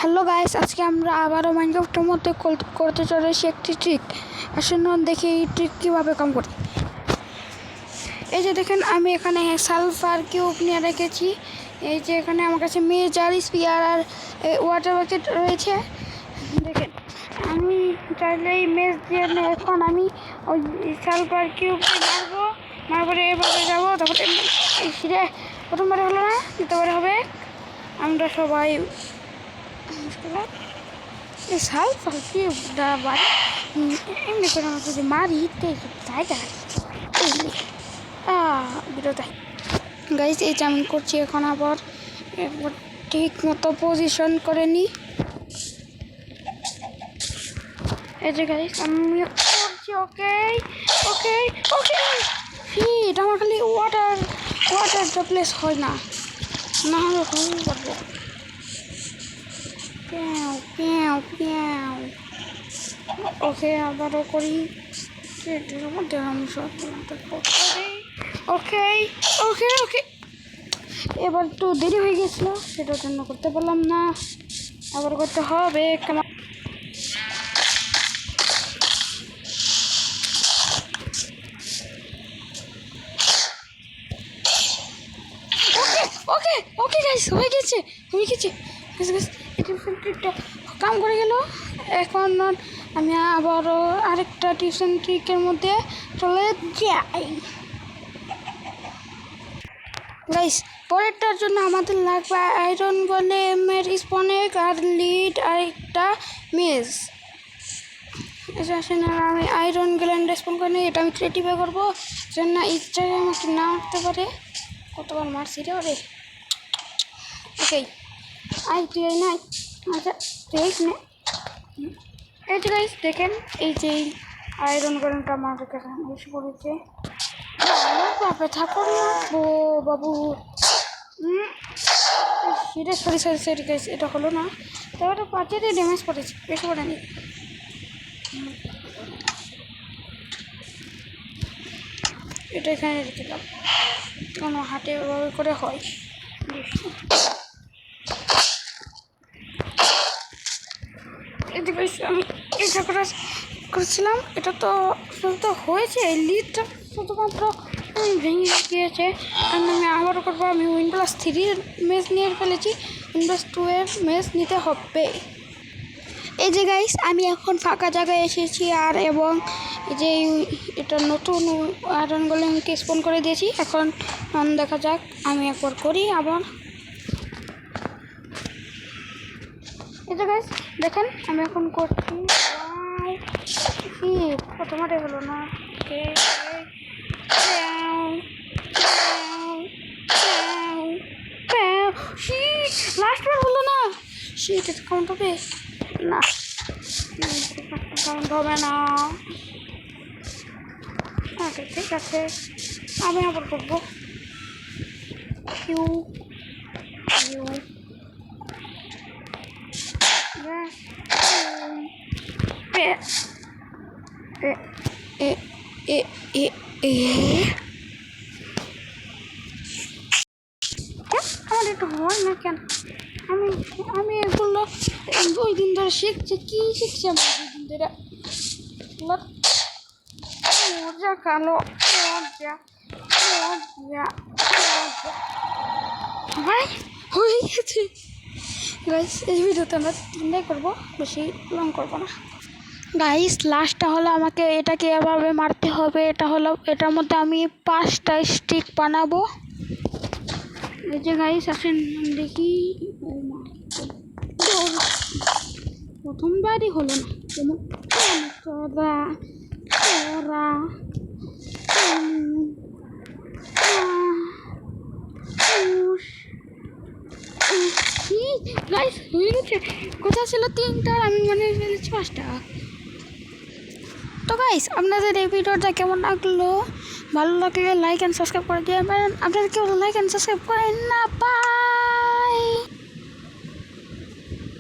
Hello guys, আজকে আমরা আবারও মাইনক্রাফটের মধ্যে করতে চলেছি একটি ট্রিক। আসলে দেখি এই ট্রিক কীভাবে কাম করি। এই যে দেখেন, আমি এখানে সালফার কিউব নিয়ে রেখেছি। এই যে এখানে আমার কাছে মেজার স্পিয়ার আর ওয়াটার বাকেট রয়েছে। দেখেন, আমি চাইলে এই মেজ দিয়ে এখন আমি ওই সালফার কিউবকে মারবো এভাবে যাবো। তারপরে এই সিঁড়ে প্রথমবারে হলো না, দ্বিতীয়বারে হবে। আমরা সবাই সালফার কিউবটা এমনি করে আমরা যদি মারি জায়গা বিরোধ গাইস। এই যে আমি করছি এখন, আবার একবার ঠিক মতো পজিশন করে নিই। এই যে গাইস আমি করছি। ওকে ওকে ওকে ফিট আমার খালি ওয়াটারটা প্লেস হয় না হলে পারবো। ওকে আবারও করি। ওকে ওকে ওকে এবার একটু দেরি হয়ে গেছিল, সেটার জন্য করতে পারলাম না। আবার করতে হবে কেমন। ওকে ওকে গাইস, হয়ে গেছে। কাম করে গেল। এখন আমি আবারও আরেকটা টিউশন ট্রিকের মধ্যে চলে যাই গাইস। পরেরটার জন্য আমাদের লাগবে আয়রন গোলেমের স্পনেক আর লিড আর একটা মেজ। আমি আয়রন গোলেম রেসপন্ড করে নিই। এটা আমি ক্রিয়েটিভে করবো যেন ইচ্ছা আমাকে না উঠতে পারে। কতবার মারছি রে ওরে। ওকে তুই নাই। আচ্ছা ঠিক নে। এই যে গাইস দেখেন, এই যে আয়রন গোলেমটা আমার কাছে এসে পড়েছে। বাপে থাকুন না ও বাবু। সরি গাইস, এটা হলো না। তারপরে পাঁচের ড্যামেজ পড়েছে, বেশি পড়েনি। এটা এখানে রেখে দাও, কোনো হাটে ওভাবে করে হয়। এই যে গাইস আমি এটা করছিলাম, এটা তো হয়েছে। এই লিডটা শুধুমাত্র ভেঙে গিয়েছে। আমি আবারও করবো। আমি Win+3 মেজ নিয়ে ফেলেছি, Win+2 এর মেজ নিতে হবে। এই যে গাইস আমি এখন ফাঁকা জায়গায় এসেছি আর এবং এই যে এটা নতুন আয়রন গোলেমকে স্পন করে দিয়েছি। এখন দেখা যাক, আমি একবার করি আবার। এই যে গাইস দেখেন আমি এখন করছি। প্রথমে হলো না। লাস্ট বার হলো না। এটা কাউন্ট হবে না, কাউন্ট হবে না। ওকে ঠিক আছে, আমি আবার করবো। কিউ আমার একটু হয় না কেন? আমি এগুলো 2 দিন ধরে শিখছি। কি শিখছি আমি 2 দিন ধরে? মজা কালো মজা ভাই হয়ে গেছে। এই ভিডিওতে আমরা 3টাই করবো, বেশি লং করবো না গাইস। লাস্টটা হলো আমাকে এটাকে এভাবে মারতে হবে। এটার মধ্যে আমি 5টা স্টিক বানাবো। এই যে গাইস আসেন দেখি। প্রথমবারই হলো না। গাইস হয়ে গেছে। কোথায় ছিল 3টা, আমি মনে ফেলেছি 5টা। তো গাইস আপনাদের এই ভিডিওটা কেমন লাগলো? ভালো লাগলে লাইক অ্যান্ড সাবস্ক্রাইব করে দিবেন। আপনারা কেউ লাইক অ্যান্ড সাবস্ক্রাইব করেন না। বাই।